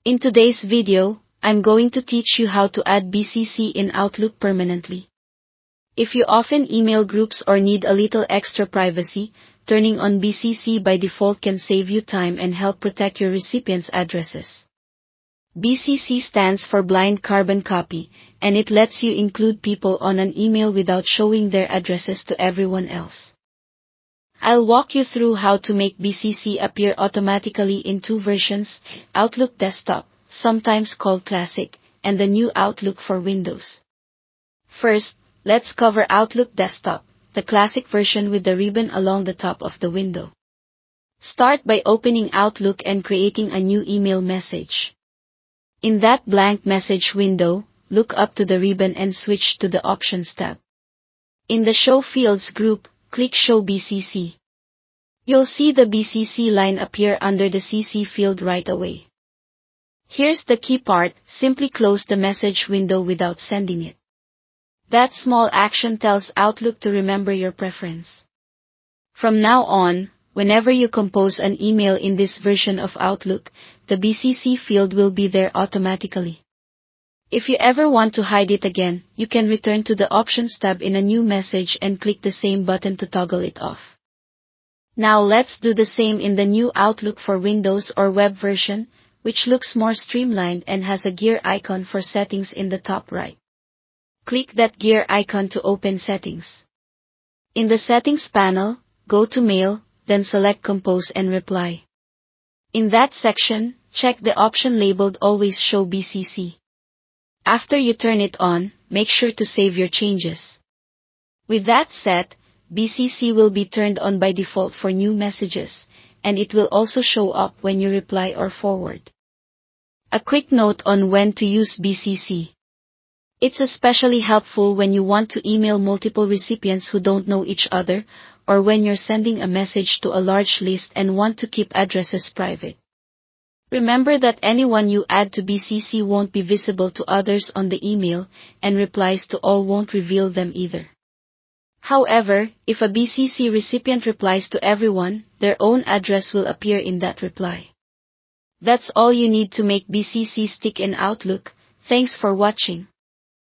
In today's video, I'm going to teach you how to add Bcc in Outlook permanently. If you often email groups or need a little extra privacy, turning on Bcc by default can save you time and help protect your recipients' addresses. Bcc stands for Blind Carbon Copy, and it lets you include people on an email without showing their addresses to everyone else. I'll walk you through how to make Bcc appear automatically in two versions, Outlook Desktop, sometimes called Classic, and the new Outlook for Windows. First, let's cover Outlook Desktop, the classic version with the ribbon along the top of the window. Start by opening Outlook and creating a new email message. In that blank message window, look up to the ribbon and switch to the Options tab. In the Show Fields group, click Show Bcc. You'll see the Bcc line appear under the CC field right away. Here's the key part, simply close the message window without sending it. That small action tells Outlook to remember your preference. From now on, whenever you compose an email in this version of Outlook, the Bcc field will be there automatically. If you ever want to hide it again, you can return to the Options tab in a new message and click the same button to toggle it off. Now let's do the same in the new Outlook for Windows or web version, which looks more streamlined and has a gear icon for settings in the top right. Click that gear icon to open Settings. In the Settings panel, go to Mail, then select Compose and Reply. In that section, check the option labeled Always Show Bcc. After you turn it on, make sure to save your changes. With that set, Bcc will be turned on by default for new messages, and it will also show up when you reply or forward. A quick note on when to use Bcc. It's especially helpful when you want to email multiple recipients who don't know each other, or when you're sending a message to a large list and want to keep addresses private. Remember that anyone you add to Bcc won't be visible to others on the email, and replies to all won't reveal them either. However, if a Bcc recipient replies to everyone, their own address will appear in that reply. That's all you need to make Bcc stick in Outlook. Thanks for watching.